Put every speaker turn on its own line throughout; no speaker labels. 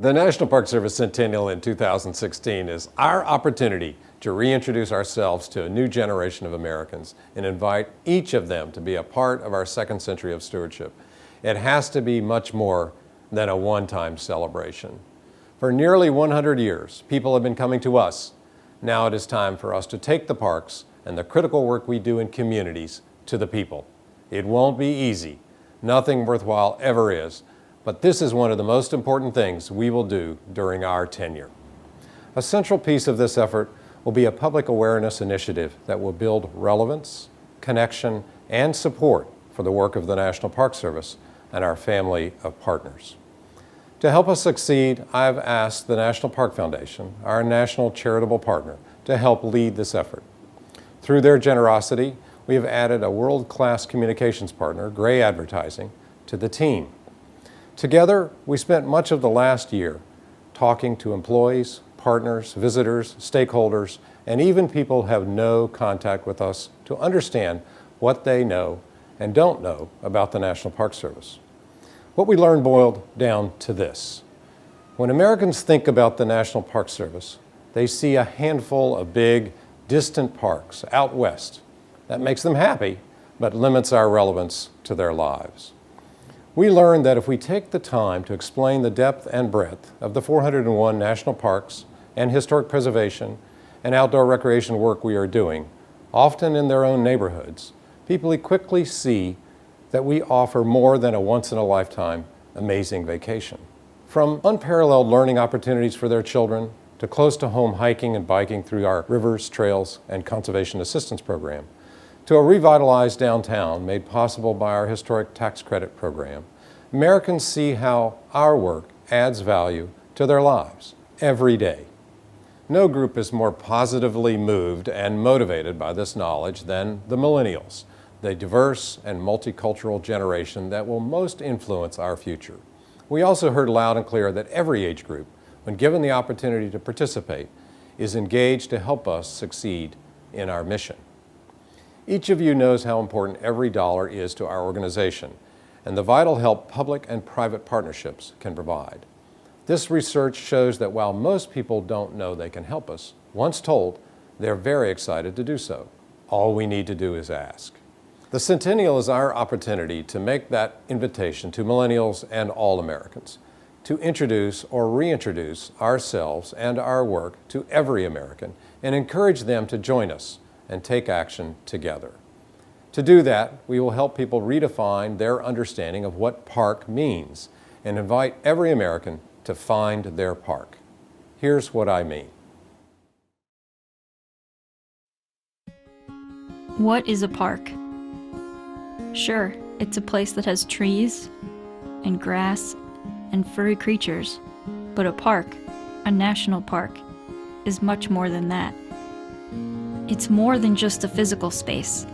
The National Park Service Centennial in 2016 is our opportunity to reintroduce ourselves to a new generation of Americans and invite each of them to be a part of our second century of stewardship. It has to be much more than a one-time celebration. For nearly 100 years, people have been coming to us. Now it is time for us to take the parks and the critical work we do in communities to the people. It won't be easy. Nothing worthwhile ever is. But this is one of the most important things we will do during our tenure. A central piece of this effort will be a public awareness initiative that will build relevance, connection, and support for the work of the National Park Service and our family of partners. To help us succeed, I've asked the National Park Foundation, our national charitable partner, to help lead this effort. Through their generosity, we have added a world-class communications partner, Gray Advertising, to the team. Together, we spent much of the last year talking to employees, partners, visitors, stakeholders, and even people who have no contact with us to understand what they know and don't know about the National Park Service. What we learned boiled down to this. When Americans think about the National Park Service, they see a handful of big, distant parks out west. That makes them happy, but limits our relevance to their lives. We learned that if we take the time to explain the depth and breadth of the 401 national parks and historic preservation and outdoor recreation work we are doing, often in their own neighborhoods, people quickly see that we offer more than a once-in-a-lifetime amazing vacation. From unparalleled learning opportunities for their children to close-to-home hiking and biking through our rivers, trails, and conservation assistance program, to a revitalized downtown made possible by our historic tax credit program, Americans see how our work adds value to their lives every day. No group is more positively moved and motivated by this knowledge than the millennials, the diverse and multicultural generation that will most influence our future. We also heard loud and clear that every age group, when given the opportunity to participate, is engaged to help us succeed in our mission. Each of you knows how important every dollar is to our organization and the vital help public and private partnerships can provide. This research shows that while most people don't know they can help us, once told, they're very excited to do so. All we need to do is ask. The Centennial is our opportunity to make that invitation to millennials and all Americans, to introduce or reintroduce ourselves and our work to every American and encourage them to join us and take action together. To do that, we will help people redefine their understanding of what park means and invite every American to find their park. Here's what I mean.
What is a park? Sure, it's a place that has trees and grass and furry creatures, but a park, a national park, is much more than that. It's more than just a physical space.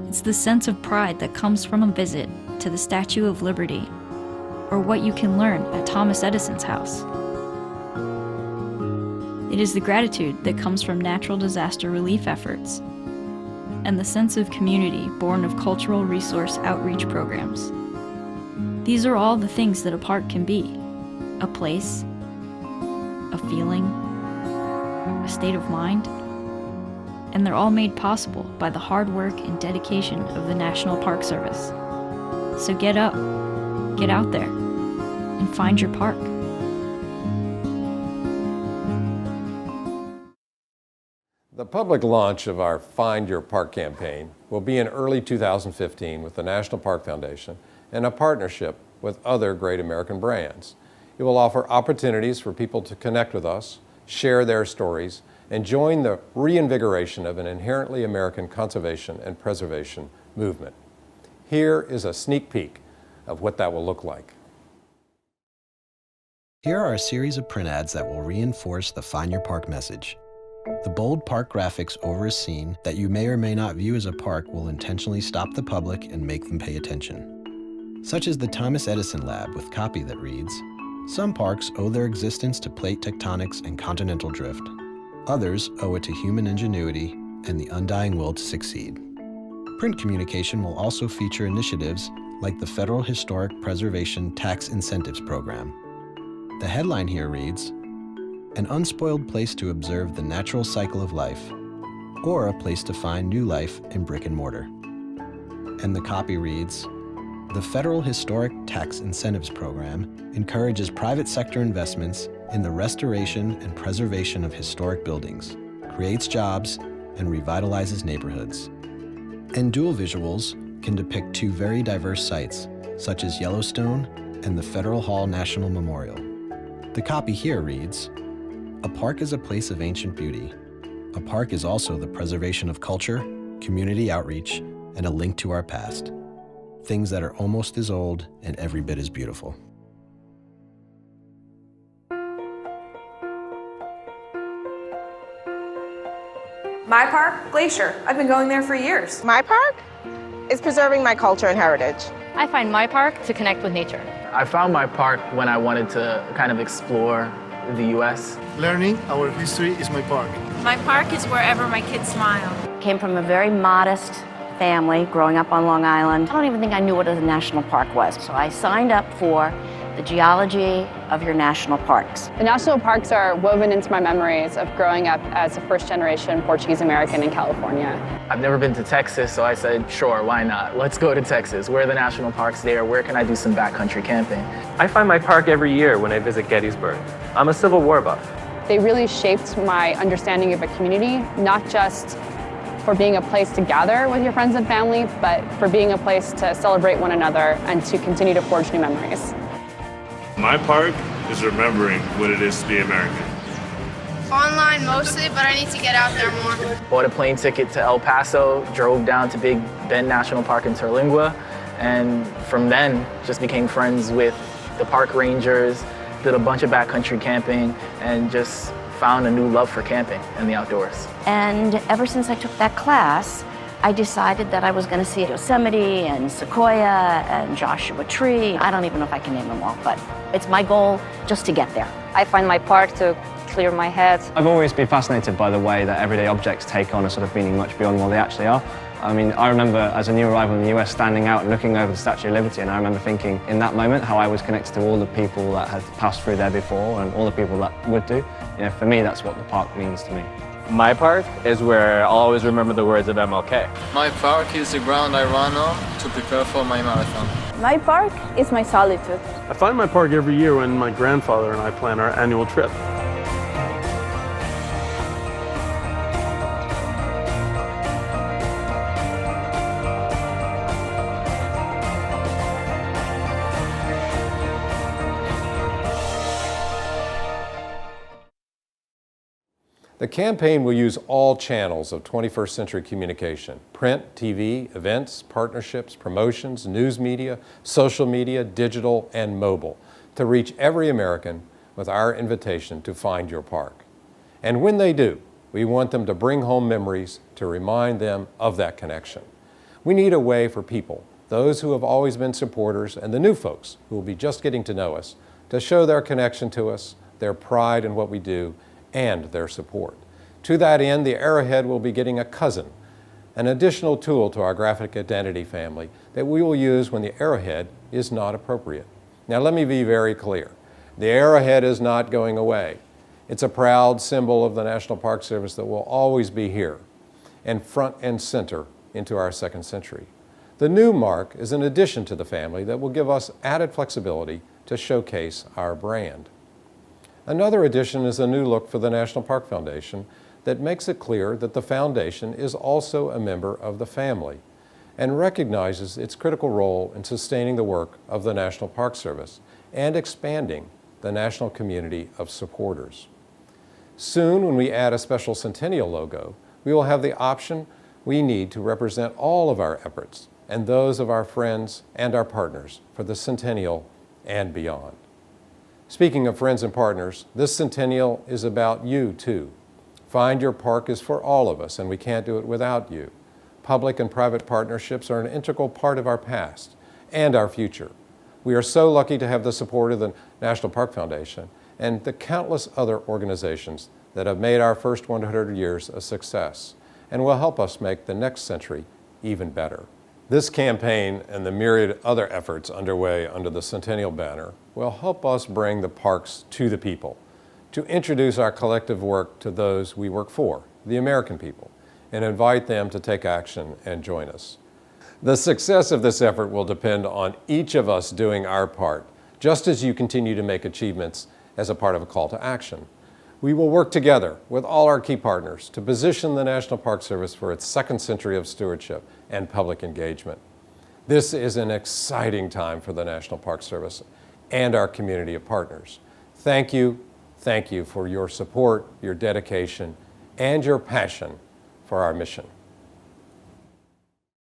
It's the sense of pride that comes from a visit to the Statue of Liberty, or what you can learn at Thomas Edison's house. It is the gratitude that comes from natural disaster relief efforts, and the sense of community born of cultural resource outreach programs. These are all the things that a park can be: a place, a feeling, a state of mind. And they're all made possible by the hard work and dedication of the National Park Service. So get up, get out there, and find your park.
The public launch of our Find Your Park campaign will be in early 2015 with the National Park Foundation and a partnership with other great American brands. It will offer opportunities for people to connect with us, share their stories, and join the reinvigoration of an inherently American conservation and preservation movement. Here is a sneak peek of what that will look like.
Here are a series of print ads that will reinforce the Find Your Park message. The bold park graphics over a scene that you may or may not view as a park will intentionally stop the public and make them pay attention. Such as the Thomas Edison Lab with copy that reads, "Some parks owe their existence to plate tectonics and continental drift. Others owe it to human ingenuity and the undying will to succeed." Print communication will also feature initiatives like the Federal Historic Preservation Tax Incentives Program. The headline here reads, "An unspoiled place to observe the natural cycle of life, or a place to find new life in brick and mortar." And the copy reads, "The Federal Historic Tax Incentives Program encourages private sector investments in the restoration and preservation of historic buildings, creates jobs, and revitalizes neighborhoods." And dual visuals can depict two very diverse sites, such as Yellowstone and the Federal Hall National Memorial. The copy here reads, "A park is a place of ancient beauty. A park is also the preservation of culture, community outreach, and a link to our past. Things that are almost as old and every bit as beautiful."
My park, Glacier. I've been going there for years.
My park is preserving my culture and heritage.
I find my park to connect with nature.
I found my park when I wanted to kind of explore the U.S.
Learning our history is my park.
My park is wherever my kids smile.
Came from a very modest family growing up on Long Island. I don't even think I knew what a national park was. So I signed up for the geology of your national parks.
The national parks are woven into my memories of growing up as a first-generation Portuguese American in California.
I've never been to Texas, so I said, sure, why not? Let's go to Texas. Where are the national parks there? Where can I do some backcountry camping?
I find my park every year when I visit Gettysburg. I'm a Civil War buff.
They really shaped my understanding of a community, not just for being a place to gather with your friends and family, but for being a place to celebrate one another and to continue to forge new memories.
My park is remembering what it is to be American.
Online mostly, but I need to get out there more.
Bought a plane ticket to El Paso, drove down to Big Bend National Park in Terlingua, and from then just became friends with the park rangers, did a bunch of backcountry camping, and just found a new love for camping and the outdoors.
And ever since I took that class, I decided that I was going to see Yosemite and Sequoia and Joshua Tree. I don't even know if I can name them all, but it's my goal just to get there.
I find my park to clear my head.
I've always been fascinated by the way that everyday objects take on a sort of meaning much beyond what they actually are. I mean, I remember as a new arrival in the US standing out and looking over the Statue of Liberty, and I remember thinking in that moment how I was connected to all the people that had passed through there before and all the people that would do. You know, for me, that's what the park means to me.
My park is where I'll always remember the words of MLK.
My park is the ground I run on to prepare for my marathon.
My park is my solitude.
I find my park every year when my grandfather and I plan our annual trip.
The campaign will use all channels of 21st century communication: print, TV, events, partnerships, promotions, news media, social media, digital, and mobile to reach every American with our invitation to find your park. And when they do, we want them to bring home memories to remind them of that connection. We need a way for people, those who have always been supporters and the new folks who will be just getting to know us, to show their connection to us, their pride in what we do, and their support. To that end, the Arrowhead will be getting a cousin, an additional tool to our graphic identity family that we will use when the Arrowhead is not appropriate. Now let me be very clear. The Arrowhead is not going away. It's a proud symbol of the National Park Service that will always be here and front and center into our second century. The new mark is an addition to the family that will give us added flexibility to showcase our brand. Another addition is a new look for the National Park Foundation that makes it clear that the foundation is also a member of the family and recognizes its critical role in sustaining the work of the National Park Service and expanding the national community of supporters. Soon, when we add a special centennial logo, we will have the option we need to represent all of our efforts and those of our friends and our partners for the centennial and beyond. Speaking of friends and partners, this centennial is about you too. Find Your Park is for all of us, and we can't do it without you. Public and private partnerships are an integral part of our past and our future. We are so lucky to have the support of the National Park Foundation and the countless other organizations that have made our first 100 years a success and will help us make the next century even better. This campaign and the myriad other efforts underway under the Centennial banner will help us bring the parks to the people, to introduce our collective work to those we work for, the American people, and invite them to take action and join us. The success of this effort will depend on each of us doing our part, just as you continue to make achievements as a part of a call to action. We will work together with all our key partners to position the National Park Service for its second century of stewardship and public engagement. This is an exciting time for the National Park Service and our community of partners. Thank you for your support, your dedication, and your passion for our mission.